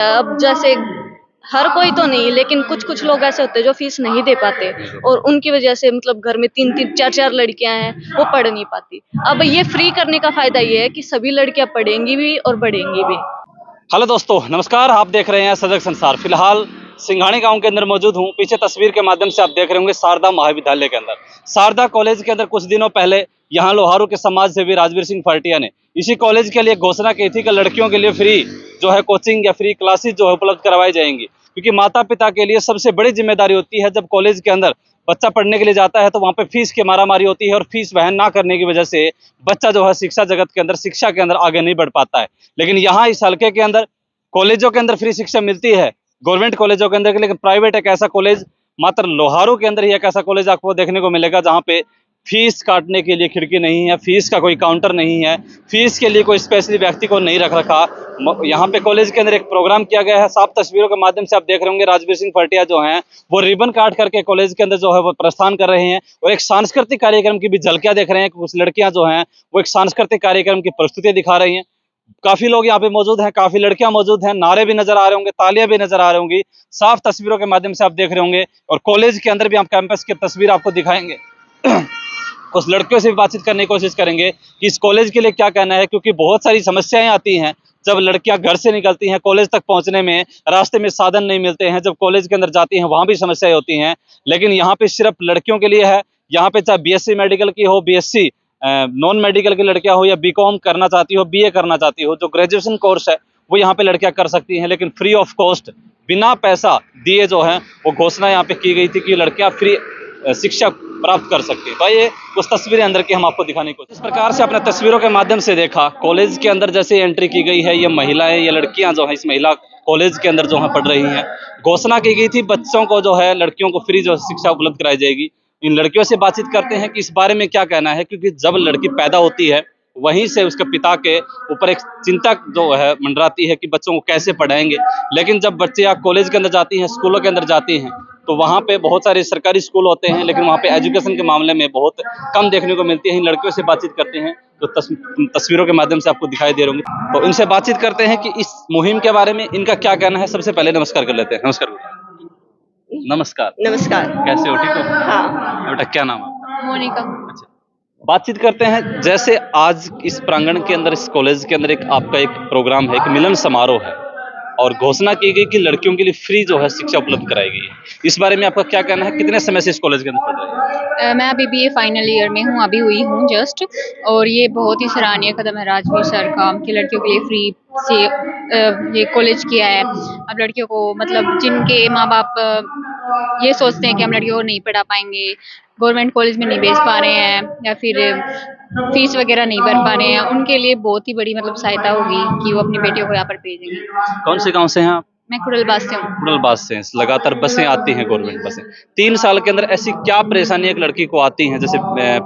अब जैसे हर कोई तो नहीं, लेकिन कुछ कुछ लोग ऐसे होते हैं जो फीस नहीं दे पाते और उनकी वजह से मतलब घर में 3-3 4-4 लड़कियां हैं, वो पढ़ नहीं पाती। अब ये फ्री करने का फायदा ये है कि सभी लड़कियां पढ़ेंगी भी और बढ़ेंगी भी। हेलो दोस्तों, नमस्कार। आप देख रहे हैं सजग संसार। फिलहाल सिंघानी गांव के अंदर मौजूद हूं। पीछे तस्वीर के माध्यम से आप देख रहे होंगे शारदा महाविद्यालय के अंदर, शारदा कॉलेज के अंदर कुछ दिनों पहले यहां लोहारू के समाज सेवी राजवीर सिंह फरटिया ने इसी कॉलेज के लिए घोषणा की थी कि लड़कियों के लिए फ्री जो है कोचिंग या फ्री क्लासेस जो है उपलब्ध करवाई जाएंगी, क्योंकि माता पिता के लिए सबसे बड़ी जिम्मेदारी होती है। जब कॉलेज के अंदर बच्चा पढ़ने के लिए जाता है तो वहाँ पे फीस की मारामारी होती है और फीस वहन ना करने की वजह से बच्चा जो है शिक्षा जगत के अंदर, शिक्षा के अंदर आगे नहीं बढ़ पाता है। लेकिन यहाँ इस हल्के के अंदर कॉलेजों के अंदर फ्री शिक्षा मिलती है, गवर्नमेंट कॉलेजों के अंदर, लेकिन प्राइवेट एक ऐसा कॉलेज, मात्र लोहारू के अंदर ही एक ऐसा कॉलेज आपको देखने को मिलेगा जहाँ पे फीस काटने के लिए खिड़की नहीं है, फीस का कोई काउंटर नहीं है, फीस के लिए कोई स्पेशली व्यक्ति को नहीं रख रखा। यहाँ पे कॉलेज के अंदर एक प्रोग्राम किया गया है। साफ तस्वीरों के माध्यम से आप देख रहे होंगे राजवीर सिंह फरटिया जो हैं वो रिबन काट करके कॉलेज के अंदर जो है वो प्रस्थान कर रहे हैं और एक सांस्कृतिक कार्यक्रम की भी झलकियां देख रहे हैं। कुछ लड़कियां जो हैं वो एक सांस्कृतिक कार्यक्रम की प्रस्तुति दिखा रही हैं। काफी लोग यहाँ पे मौजूद हैं, काफी लड़कियां मौजूद हैं, नारे भी नजर आ रहे होंगे, तालियां भी नजर आ रही होंगी। साफ तस्वीरों के माध्यम से आप देख रहे होंगे और कॉलेज के अंदर भी हम कैंपस की तस्वीर आपको दिखाएंगे। कुछ लड़कियों से भी बातचीत करने की कोशिश करेंगे कि इस कॉलेज के लिए क्या कहना है, क्योंकि बहुत सारी समस्याएं आती हैं जब लड़कियां घर से निकलती हैं। कॉलेज तक पहुंचने में रास्ते में साधन नहीं मिलते हैं, जब कॉलेज के अंदर जाती हैं वहां भी समस्याएं होती हैं। लेकिन यहाँ पे सिर्फ लड़कियों के लिए है। यहाँ पे चाहे बीएससी मेडिकल की हो, बीएससी नॉन मेडिकल की लड़कियां हो, या बीकॉम करना चाहती हो, बीए करना चाहती हो, जो ग्रेजुएशन कोर्स है वो यहाँ पे लड़कियां कर सकती हैं, लेकिन फ्री ऑफ कॉस्ट, बिना पैसा दिए जो है वो घोषणा यहाँ पे की गई थी कि लड़कियां फ्री शिक्षा प्राप्त कर सकती है। तो ये कुछ तस्वीरें अंदर की हम आपको दिखाने की कोशिश। इस प्रकार से अपने तस्वीरों के माध्यम से देखा कॉलेज के अंदर जैसे एंट्री की गई है, ये महिलाएं, ये लड़कियां जो है इस महिला कॉलेज के अंदर जो है पढ़ रही हैं। घोषणा की गई थी बच्चों को जो है, लड़कियों को फ्री जो शिक्षा उपलब्ध कराई जाएगी। इन लड़कियों से बातचीत करते हैं कि इस बारे में क्या कहना है, क्योंकि जब लड़की पैदा होती है वहीं से उसके पिता के ऊपर एक चिंता जो है मंडराती है कि बच्चों को कैसे पढ़ाएंगे। लेकिन जब बच्चे या कॉलेज के अंदर जाती हैं, स्कूलों के अंदर जाती हैं, तो वहाँ पे बहुत सारे सरकारी स्कूल होते हैं, लेकिन वहाँ पे एजुकेशन के मामले में बहुत कम देखने को मिलती है। इन लड़कियों से बातचीत करते हैं तो तस्वीरों के माध्यम से आपको दिखाई दे रहे होंगे, तो इनसे बातचीत करते हैं कि इस मुहिम के बारे में इनका क्या कहना है। सबसे पहले नमस्कार कर लेते हैं। नमस्कार। नमस्कार। नमस्कार। कैसे हो? ठीक हो? हाँ। बेटा क्या नाम है? मोनिका। अच्छा, बातचीत करते हैं। जैसे आज इस प्रांगण के अंदर, इस कॉलेज के अंदर एक आपका एक प्रोग्राम है, एक मिलन समारोह है और घोषणा की गई कि लड़कियों के लिए फ्री जो है शिक्षा उपलब्ध कराई गई है। इस बारे में आपका क्या कहना है? कितने समय से इस कॉलेज के अंदर पढ़ रहे हैं? मैं अभी बीए फाइनल ईयर में हूँ, अभी हुई हूँ जस्ट। और ये बहुत ही सराहनीय कदम है राजवीर सर का कि लड़कियों के लिए फ्री से ये कॉलेज किया है। अब लड़कियों को, मतलब जिनके माँ बाप ये सोचते हैं कि हम लड़कियों को नहीं पढ़ा पाएंगे, गवर्नमेंट कॉलेज में नहीं भेज पा रहे हैं या फिर फीस वगैरह नहीं भर पा रहे हैं, उनके लिए बहुत ही बड़ी मतलब सहायता होगी कि वो अपनी बेटियों को यहाँ पर भेजेंगे। कौन से गांव से हैं आप? मैं खुडलबाज से हूँ। खुडलबाज से हैं। लगातार बसें आती हैं, गवर्नमेंट बसें। 3 साल के अंदर ऐसी क्या परेशानी एक लड़की को आती है? जैसे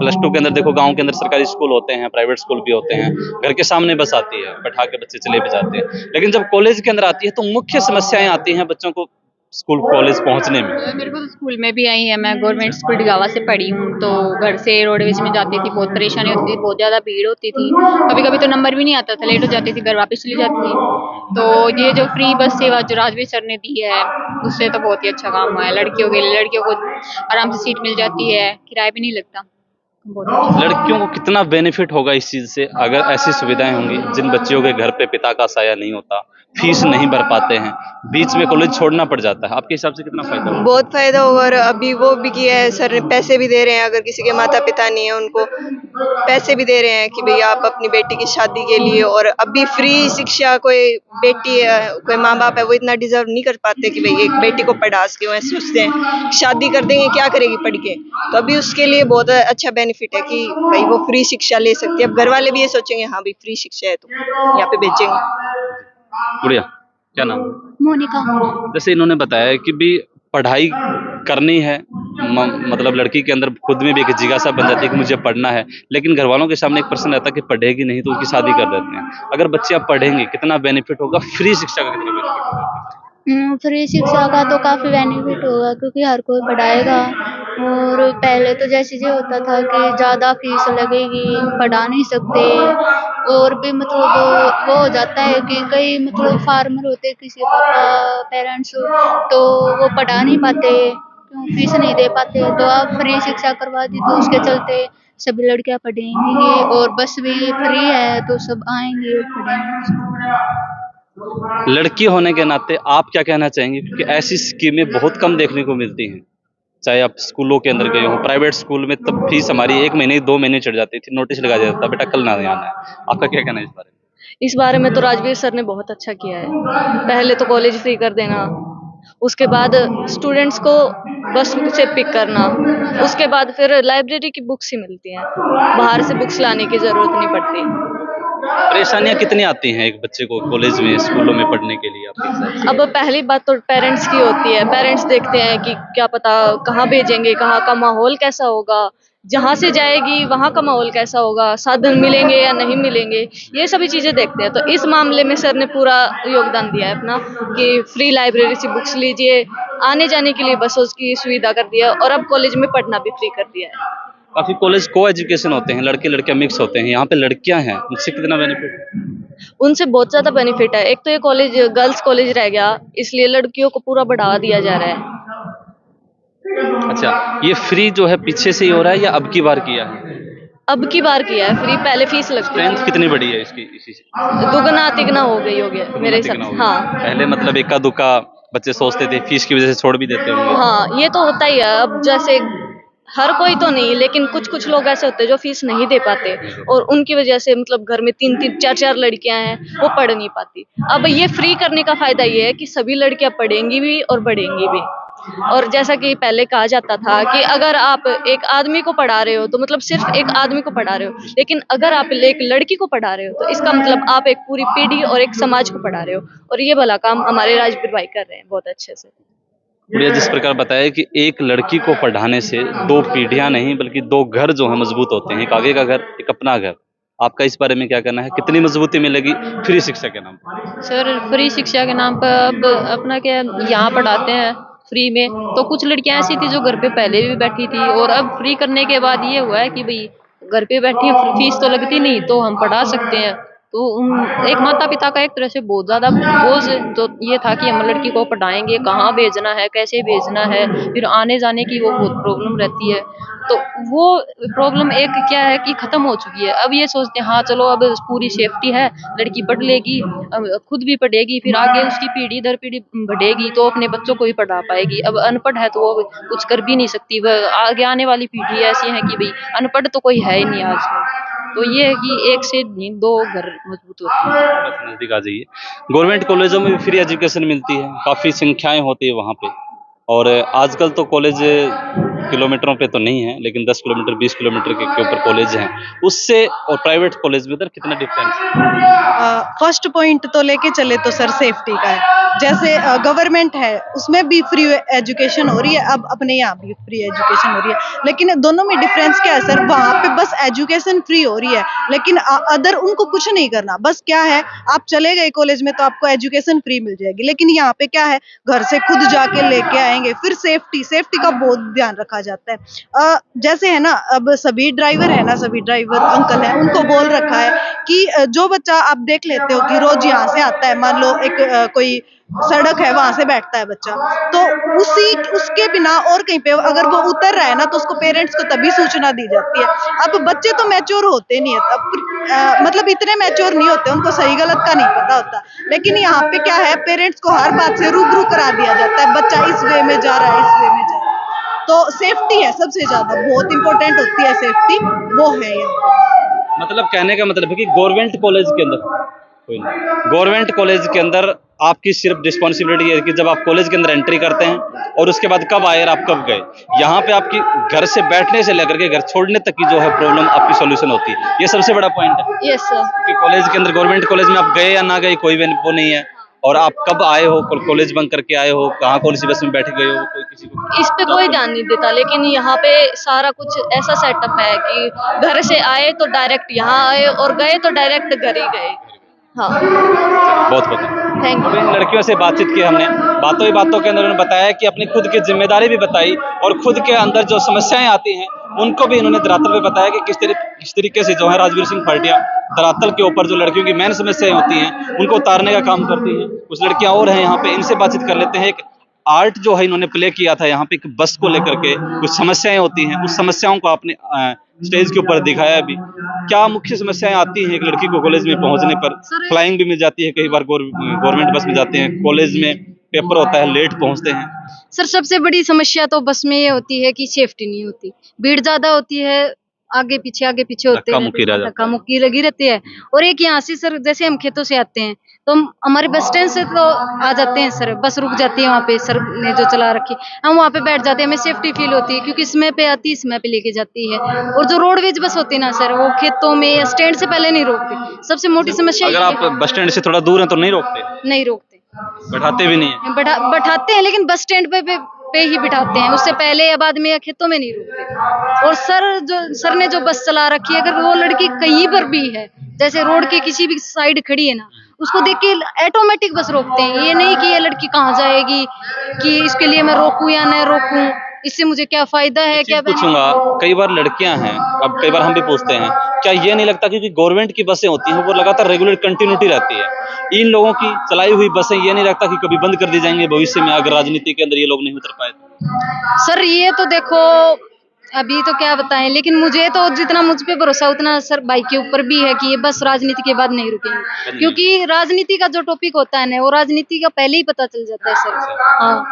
+2 के अंदर देखो, गांव के अंदर सरकारी स्कूल होते हैं, प्राइवेट स्कूल भी होते हैं, घर के सामने बस आती है, बैठा के बच्चे चले भी जाते हैं। लेकिन जब कॉलेज के अंदर आती है तो मुख्य समस्याएं आती हैं बच्चों को स्कूल कॉलेज पहुंचने में। मेरे को तो स्कूल में भी आई है, मैं गवर्नमेंट स्कूल डिगावा से पढ़ी हूँ, तो घर से रोडवेज में जाती थी, बहुत परेशानी होती थी, बहुत ज़्यादा भीड़ होती थी, कभी कभी तो नंबर भी नहीं आता था, लेट हो जाती थी, घर वापस चली जाती थी। तो ये जो फ्री बस सेवा जो राजवीर सर ने दी है, उससे तो बहुत ही अच्छा काम हुआ है लड़कियों के लिए। लड़कियों को आराम से सीट मिल जाती है, किराया भी नहीं लगता। लड़कियों को कितना बेनिफिट होगा इस चीज से अगर ऐसी सुविधाएं होंगी? जिन बच्चियों के घर पे पिता का साया नहीं होता, फीस नहीं भर पाते हैं, बीच में कॉलेज छोड़ना पड़ जाता है, आपके हिसाब से कितना फायदा होगा? बहुत फायदा होगा। और अभी वो भी किया है सर ने, पैसे भी दे रहे हैं। अगर किसी के माता पिता नहीं है उनको पैसे भी दे रहे हैं कि भाई आप अपनी बेटी की शादी के लिए। और अभी फ्री शिक्षा कोई बेटी है, कोई माँ बाप है, वो इतना डिजर्व नहीं कर पाते कि भाई एक बेटी को पढ़ा सके। वो ऐसे सोचते हैं शादी कर देंगे, क्या करेगी पढ़ के। तो अभी उसके लिए बहुत अच्छा बेनिफिट है कि भाई वो फ्री शिक्षा ले सकती है। अब घर वाले भी ये सोचेंगे हाँ भाई फ्री शिक्षा है तो यहाँ पे भेजेंगे। गुड़िया क्या नाम है? मोनिका। जैसे इन्होंने बताया कि भी पढ़ाई करनी है, मतलब लड़की के अंदर खुद में भी एक जिज्ञासा बन जाती है कि मुझे पढ़ना है, लेकिन घर वालों के सामने एक प्रश्न रहता है कि पढ़ेगी नहीं तो उसकी शादी कर देते हैं। अगर बच्चियां पढ़ेंगी कितना बेनिफिट होगा? फ्री शिक्षा का कितना बेनिफिट होगा? फ्री शिक्षा का तो काफ़ी बेनिफिट होगा, क्योंकि हर कोई पढ़ाएगा और पहले तो जैसे ये होता था कि ज़्यादा फीस लगेगी, पढ़ा नहीं सकते। और भी मतलब वो हो जाता है कि कई मतलब फार्मर होते किसी पापा पेरेंट्स, तो वो पढ़ा नहीं पाते, क्यों फीस नहीं दे पाते। तो अब फ्री शिक्षा करवा दी तो उसके चलते सभी लड़कियां पढ़ेंगी, और बस भी फ्री है तो सब आएंगे और पढ़ेंगे। लड़की होने के नाते आप क्या कहना चाहेंगे, क्योंकि ऐसी स्कीमें बहुत कम देखने को मिलती हैं। चाहे आप स्कूलों के अंदर गए हो, प्राइवेट स्कूल में तब फीस हमारी 1 महीने 2 महीने चढ़ जाती थी, नोटिस लगा दिया जाता बेटा कल ना आना है। आपका क्या कहना है इस बारे में? इस बारे में तो राजवीर सर ने बहुत अच्छा किया है। पहले तो कॉलेज फ्री कर देना, उसके बाद स्टूडेंट्स को बस से पिक करना, उसके बाद फिर लाइब्रेरी की बुक्स ही मिलती हैं, बाहर से बुक्स लाने की ज़रूरत नहीं पड़ती। परेशानियां कितनी आती हैं एक बच्चे को कॉलेज में स्कूलों में पढ़ने के लिए आपके हिसाब से? अब पहली बात तो पेरेंट्स की होती है। पेरेंट्स देखते हैं कि क्या पता कहाँ भेजेंगे, कहाँ का माहौल कैसा होगा, जहाँ से जाएगी वहाँ का माहौल कैसा होगा, साधन मिलेंगे या नहीं मिलेंगे, ये सभी चीज़ें देखते हैं। तो इस मामले में सर ने पूरा योगदान दिया है अपना, कि फ्री लाइब्रेरी से बुक्स लीजिए, आने जाने के लिए बसों की सुविधा कर दिया, और अब कॉलेज में पढ़ना भी फ्री कर दिया है। काफी कॉलेज को एजुकेशन होते हैं, लड़के लड़कियां मिक्स होते हैं, यहाँ पे लड़कियां हैं, उनसे कितना बेनिफिट? उनसे बहुत ज़्यादा बेनिफिट है। एक तो ये कॉलेज गर्ल्स कॉलेज रह गया, इसलिए लड़कियों को पूरा बढ़ावा दिया जा रहा है। अच्छा, ये फ्री जो है पीछे से ही हो रहा है या अब की बार किया है? अब की बार किया है फ्री, पहले फीस लगती स्ट्रेंथ थी। कितनी बड़ी है इसकी इसी से? दुगना तिगना हो गई मेरे हिसाब कितना हो से। गया? हाँ पहले मतलब इक्का दुक्का बच्चे सोचते थे, फीस की वजह से छोड़ भी देते होंगे। हाँ, ये तो होता ही है। अब जैसे हर कोई तो नहीं, लेकिन कुछ कुछ लोग ऐसे होते हैं जो फीस नहीं दे पाते, और उनकी वजह से मतलब घर में 3-3 4-4 लड़कियां हैं, वो पढ़ नहीं पाती। अब ये फ्री करने का फायदा ये है कि सभी लड़कियां पढ़ेंगी भी और बढ़ेंगी भी। और जैसा कि पहले कहा जाता था कि अगर आप एक आदमी को पढ़ा रहे हो तो मतलब सिर्फ एक आदमी को पढ़ा रहे हो, लेकिन अगर आप एक लड़की को पढ़ा रहे हो तो इसका मतलब आप एक पूरी पीढ़ी और एक समाज को पढ़ा रहे हो। और ये भला काम हमारे राजवीर भाई कर रहे हैं बहुत अच्छे से। गुड़िया जिस प्रकार बताया कि एक लड़की को पढ़ाने से 2 पीढ़ियां नहीं बल्कि 2 घर जो है मजबूत होते हैं, एक आगे का घर, एक अपना घर। आपका इस बारे में क्या कहना है, कितनी मजबूती मिलेगी फ्री शिक्षा के नाम पर? सर फ्री शिक्षा के नाम पर अब अपना क्या यहाँ पढ़ाते हैं फ्री में, तो कुछ लड़कियां ऐसी थी जो घर पे पहले भी बैठी थी, और अब फ्री करने के बाद ये हुआ है कि भाई घर पे बैठी है, फीस तो लगती नहीं तो हम पढ़ा सकते हैं। तो एक माता पिता का एक तरह से बहुत ज्यादा बोझ तो ये था कि हम लड़की को पढ़ाएंगे, कहाँ भेजना है, कैसे भेजना है, फिर आने जाने की वो बहुत प्रॉब्लम रहती है। तो वो प्रॉब्लम एक क्या है कि खत्म हो चुकी है। अब ये सोचते हैं हाँ चलो अब पूरी सेफ्टी है, लड़की पढ़ लेगी, खुद भी पढ़ेगी, फिर आगे उसकी पीढ़ी दर पीढ़ी बढ़ेगी तो अपने बच्चों को भी पढ़ा पाएगी। अब अनपढ़ है तो वो कुछ कर भी नहीं सकती। वह आगे आने वाली पीढ़ी ऐसी है कि भाई अनपढ़ तो कोई है ही नहीं आजकल। तो ये है कि एक से नहीं 2 घर मजबूत होते हैं। बस नजदीक आ जाइए। गवर्नमेंट कॉलेजों में भी फ्री एजुकेशन मिलती है, काफ़ी संख्याएं होती है वहाँ पे, और आजकल तो कॉलेज किलोमीटरों पे तो नहीं है, लेकिन 10 किलोमीटर 20 किलोमीटर के ऊपर कॉलेज हैं। उससे और प्राइवेट कॉलेज में उधर कितना डिफरेंस है? फर्स्ट पॉइंट तो लेके चले तो सर सेफ्टी का है। जैसे गवर्नमेंट है उसमें भी फ्री एजुकेशन हो रही है, अब अपने यहाँ भी फ्री एजुकेशन हो रही है, लेकिन दोनों में डिफरेंस क्या है सर? वहाँ पे बस एजुकेशन फ्री हो रही है, लेकिन अदर उनको कुछ नहीं करना। बस क्या है, आप चले गए कॉलेज में तो आपको एजुकेशन फ्री मिल जाएगी, लेकिन यहाँ पे क्या है, घर से खुद जाके लेके आएंगे। फिर सेफ्टी का बहुत ध्यान रखा जाता है। जैसे है ना, अब सभी ड्राइवर है ना, सभी ड्राइवर अंकल है, उनको बोल रखा है कि जो बच्चा आप देख लेते हो कि रोज यहाँ से आता है, मान लो एक कोई सड़क है वहां से बैठता है बच्चा, तो उसके बिना और कहीं पे अगर वो उतर रहा है ना तो उसको पेरेंट्स को तभी सूचना दी जाती है। अब बच्चे तो मैच्योर होते नहीं है, मतलब इतने मैच्योर नहीं होते, उनको सही गलत का नहीं पता होता, लेकिन यहाँ पे क्या है, पेरेंट्स को हर बात से रूबरू करा दिया जाता है, बच्चा इस वे में जा रहा है, इस वे में जा रहा है। तो सेफ्टी है सबसे ज्यादा, बहुत इंपॉर्टेंट होती है सेफ्टी, वो है यहाँ। मतलब कहने का मतलब है कि गवर्नमेंट कॉलेज के अंदर गवर्नमेंट कॉलेज के अंदर आपकी सिर्फ रिस्पॉन्सिबिलिटी है कि जब आप कॉलेज के अंदर एंट्री करते हैं और उसके बाद कब आए और आप कब गए। यहाँ पे आपकी घर से बैठने से लेकर के घर छोड़ने तक की जो है प्रॉब्लम आपकी सॉल्यूशन होती है। ये सबसे बड़ा पॉइंट है। Yes sir. कि कॉलेज के अंदर गवर्नमेंट कॉलेज में आप गए या ना गए कोई वो नहीं है, और आप कब आए हो, कॉलेज बंक करके आए हो, कहाँ कौन सी बस में बैठ गए हो, कोई किसी को इस पे कोई ध्यान नहीं देता, लेकिन यहाँ पे सारा कुछ ऐसा सेटअप है कि घर से आए तो डायरेक्ट यहाँ आए और गए तो डायरेक्ट घर ही गए। हाँ बहुत बहुत थैंक अब यू। इन लड़कियों से बातचीत की हमने, बातों ही बातों के अंदर उन्होंने बताया कि अपनी खुद की जिम्मेदारी भी बताई और खुद के अंदर जो समस्याएं आती हैं उनको भी इन्होंने धरातल पे बताया कि किस तरीके से जो है राजवीर सिंह भाटिया धरातल के ऊपर जो लड़कियों की मेन समस्याएं होती हैं उनको उतारने का काम करती हैं। कुछ लड़कियां और हैं यहाँ पे, इनसे बातचीत कर लेते हैं। एक आर्ट जो है इन्होंने प्ले किया था यहाँ पे एक बस को लेकर के, कुछ समस्याएं होती हैं, उस समस्याओं को आपने स्टेज के ऊपर दिखाया भी। क्या मुख्य समस्याएं आती हैं एक लड़की को कॉलेज में पहुंचने पर? फ्लाइंग भी मिल जाती है कई बार, गवर्नमेंट बस में जाते हैं, कॉलेज में पेपर होता है, लेट पहुंचते हैं। सर सबसे बड़ी समस्या तो बस में ये होती है कि सेफ्टी नहीं होती, भीड़ ज्यादा होती है, आगे पीछे होते धक्का रहते मुक्की रह हैं, जाती धक्का मुक्की लगी रहती है। और एक यहाँ से सर जैसे हम खेतों से आते हैं तो हम हमारे बस स्टैंड से तो आ जाते हैं सर, बस रुक जाती है वहाँ पे, सर ने जो चला रखी हम वहाँ पे बैठ जाते हैं, हमें सेफ्टी फील होती है क्योंकि समय पे आती है, समय पे लेके जाती है। और जो रोडवेज बस होती है ना सर, वो खेतों में या स्टैंड से पहले नहीं रोकते, सबसे मोटी समस्या अगर ये आप है। बस स्टैंड से थोड़ा दूर हैं तो नहीं रोकते, नहीं रोकते, बैठाते भी नहीं है? बैठाते हैं लेकिन बस स्टैंड पे ही बिठाते हैं, उससे पहले या बाद में या खेतों में नहीं रुकते। और सर ने जो बस चला रखी है, अगर वो लड़की कहीं पर भी है, जैसे रोड के किसी भी साइड खड़ी है ना, उसको देख के ऑटोमेटिक बस रोकते हैं। ये नहीं कि ये लड़की कहाँ जाएगी, कि इसके लिए मैं रोकूं या न रोकूं, इससे मुझे क्या फायदा है, क्या पूछूंगा, कई बार लड़कियां हैं, अब कई बार हम भी पूछते हैं, क्या ये नहीं लगता क्योंकि गवर्नमेंट की बसें होती हैं वो लगातार रेगुलर कंटिन्यूटी रहती है, इन लोगों की चलाई हुई बसें ये नहीं लगता कि कभी बंद कर दी जाएंगी भविष्य में अगर राजनीति के अंदर ये लोग नहीं उतर पाए तो? सर ये तो देखो अभी तो क्या बताएं, लेकिन मुझे तो जितना मुझ पे भरोसा उतना सर भाई के ऊपर भी है कि ये बस राजनीति के बाद नहीं रुकेंगे, क्योंकि राजनीति का जो टॉपिक होता है ना, वो राजनीति का पहले ही पता चल जाता है सर। हाँ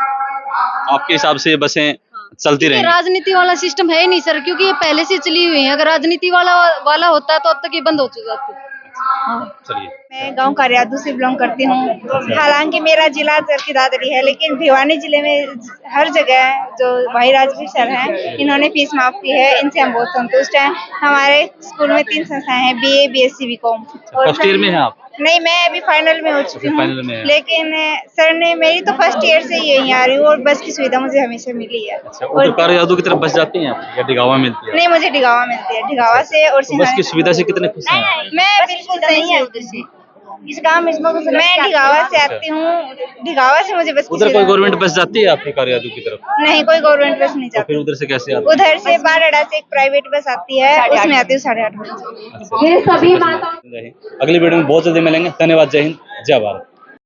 आपके हिसाब से ये बसें चलती ये रहेंगी? राजनीति वाला सिस्टम है ही नहीं सर, क्योंकि ये पहले से चली हुई है। अगर राजनीति वाला होता तो अब तक ये बंद हो जाती। हाँ चलिए, मैं गांव कारियादू से बिलोंग करती हूँ। हालांकि मेरा जिला चरखी दादरी है, लेकिन भिवानी जिले में हर जगह जो भाई राजवीर सर हैं, इन्होंने फीस माफ की है, इनसे हम बहुत संतुष्ट हैं। हमारे स्कूल में 3 संस्थाएं हैं, BA, BSc, BCom। First year में है आप? नहीं, मैं अभी फाइनल में हो चुकी हूँ, फाइनल में है। लेकिन सर ने मेरी तो फर्स्ट ईयर से यहीं आ रही हूँ और बस की सुविधा मुझे हमेशा मिली है। उधर कारियादू की तरफ बस जाती हैं आप या डिगावा मिलती है? नहीं, मुझे डिगावा मिलती है, डिगावा से। और तो बस की सुविधा से कितने खुश हैं आप? मैं बिल्कुल सही है उधर से, इस गांव में मैं डिगावा से आती हूँ, डिगावा से मुझे बस की उधर कोई सुविधा- गवर्नमेंट बस जाती है आपकी कारियादू की तरफ? नहीं, कोई गवर्नमेंट बस नहीं तो फिर जाती। उधर से कैसे आते हैं? उधर से बारहड़ा से एक प्राइवेट बस आती है, उसमें आती हूँ 8:30 बजे। अगली वीडियो में बहुत जल्दी मिलेंगे। धन्यवाद, जय हिंद, जय भारत।